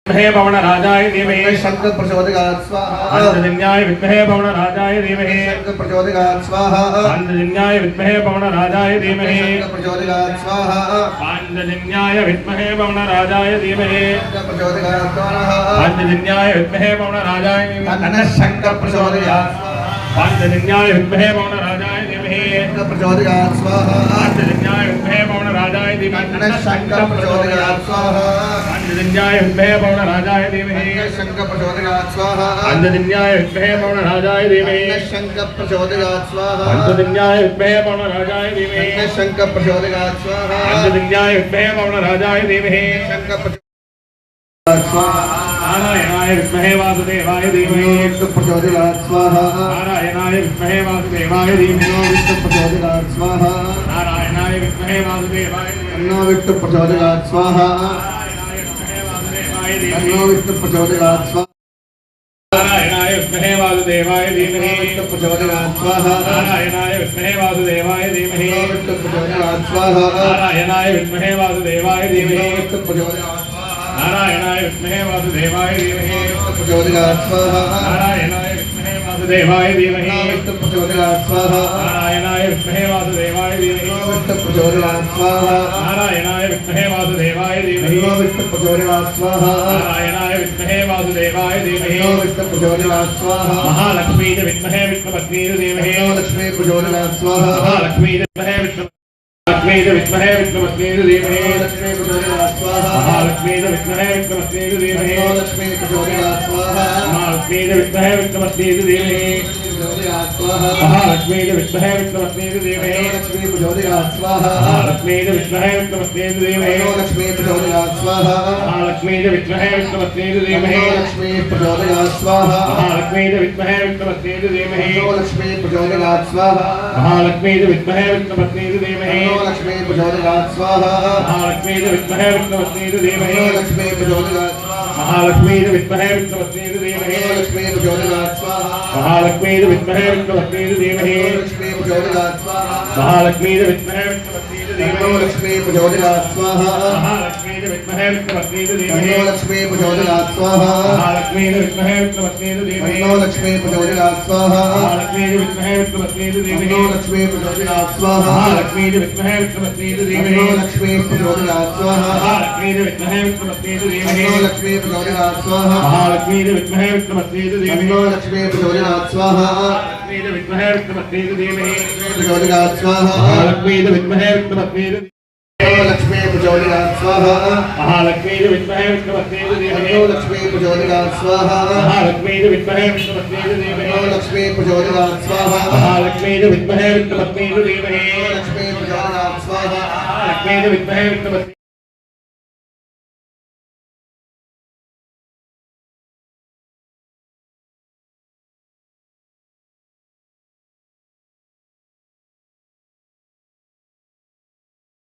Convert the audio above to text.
विद्महे पवनराजाय धीमहि शंकर प्रचोदयात् स्वाहा पांचजन्याय विद्महे पवनराजाय धीमहि शंकर प्रचोदयात् स्वाहा पांचजन्याय विद्महे पवनराजाय धीमहि शंकर प्रचोदयात् स्वाहा पांचजन्याय विद्महे पवनराजाय धीमहि शंकर प्रचोदयात् स्वाहा पांचजन्याय विद्महे पवनराजाय धीमहि शंकर प्रचोदयात् पांचजन्याय विद्महे पवनराजाय धीमहि शंकर प्रचोदयात् स्वाहा पांचजन्याय विद्महे पवनराजाय धीमहि शंकर प्रचोदयात् स्वाहा पांचजन्याय विद्महे पवनराजाय धीमहि शंकर प्रचोदयात् स्वाहा पांचजन्याय विद्महे पवनराजाय धीमहि शंकर प्रचोदयात् स्वाहा पांचजन्याय विद्महे पवनराजाय धीमहि शंकर प्रचोदयात् स्वाहा पांचजन्याय विद्महे पवनराजाय धीमहि शंकर प्रचोदयात् स्वाहा नारायणाय विद्महे वासुदेवाय धीमहि विष्णु प्रचोदयात् स्वाहा नारायणाय विद्महे वासुदेवाय धीमहि विष्णु प्रचोदयात् स्वाहा नारायणाय विद्महे वासुदेवाय तन्नो विष्णु प्रचोदयात् स्वाहा तन्नो विष्णु प्रचोदयात् स्वाहा नारायणाय विद्महे वासुदेवाय धीमहि विष्णु प्रचोदयात् स्वाहा नारायणाय विद्महे वासुदेवाय धीमहि विष्णु प्रचोदयात् स्वाहा नारायणाय विद्महे वासुदेवाय धीमहि विष्णु प्रचोदयात् नारायणाय विद्महे वासुदेवाय धीमहि प्रचोदयात् स्वाहा नारायणाय विद्महे वासुदेवाय धीमहि विष्णु प्रचोदयात् स्वाहा नारायणाय विद्महे वासुदेवाय धीमहि विष्णु प्रचोदयात् स्वाहा नारायणाय विद्महे वासुदेवाय धीमहि विष्णु प्रचोदयात् स्वाहा नारायणाय विद्महे वासुदेवाय धीमहि विष्णु प्रचोदयात् स्वाहा महालक्ष्मी विद्महे विष्णुपत्नी धीमहि लक्ष्मी प्रचोदयात् स्वाहा महालक्ष्मी विद्महे लक्ष्मी विद्महे विष्णुपत्नी धीमहि लक्ष्मी प्रचोदयात् स्वाहा महालक्ष्मी विद्महे विष्णुपत्नी धीमहि लक्ष्मी प्रचोदयात् स्वाहा महालक्ष्मी विद्महे विष्णुपत्नी धीमहि प्रचोदयात् स्वाहा महालक्ष्मी विद्महे विष्णुपत्नी धीमहि लक्ष्मी प्रचोदयात् स्वाहा महालक्ष्मी विद्महे विष्णुपत्नी धीमहि लक्ष्मी प्रचोदयात् स्वाहा महालक्ष्मी विद्महे विष्णुपत्नी धीमहि लक्ष्मी प्रचोदयात् स्वाहा महालक्ष्मी विद्महे विष्णुपत्नी धीमहि लक्ष्मी प्रचोदयात् स्वाहा महालक्ष्मी विद्महे विष्णुपत्नी धीमहि लक्ष्मी प्रचोदयात् स्वाहा महालक्ष्मी विद्महे विष्णुपत्नी धीमहि लक्ष्मी प्रचोदयात् स्वाहा महालक्ष्मी विद्महे विष्णुपत्नी धीमहि लक्ष्मी प्रचोदयात् स्वाहा महालक्ष्मी विद्महे विष्णुपत्नी धीमहि लक्ष्मी प्रचोदयात् स्वाहा महालक्ष्मी विद्महे विष्णुपत्नी धीमहि लक्ष्मी प्रचोदयात् स्वाहा महालक्ष्मी विद्महे विष्णुपत्नी धीमहि लक्ष्मी प्रचोदयात् स्वाहा महालक्ष्मी विद्महे विष्णुपत्नी धीमहि लक्ष्मी प्रचोदयात् स्वाहा महालक्ष्मी विद्महे विष्णुपत्नी धीमहि लक्ष्मी प्रचोदयात् स्वाहा महालक्ष्मी विद्महे विष्णुपत्नी धीमहि लक्ष्मी प्रचोदयात् स्वाहा महालक्ष्मी विद्महे विष्णुपत्नी धीमहि लक्ष्मी प्रचोदयात् स्वाहा महालक्ष्मी विद्महे विष्णुपत्नी धीमहि लक्ष्मी प्रचोदयात् स्वाहा महालक्ष्मी विद्महे विष्णुपत्नी धीमहि प्रचोदयात् स्वाहा महालक्ष्मी विद्महे विष्णुपत्नी लक्ष्मी प्रचोदयात् स्वाहा महालक्ष्मी विद्महे विष्णुपत्नी धीमहि लक्ष्मी प्रचोदयात् स्वाहा महालक्ष्मी विद्महे विष्णुपत्नी धीमहि लक्ष्मी प्रचोदयात् स्वाहा महालक्ष्मी विद्महे विष्णुपत्नी धीमहि लक्ष्मी प्रचोदयात् स्वाहा महालक्ष्मी विद्महे विष्णुपत्नी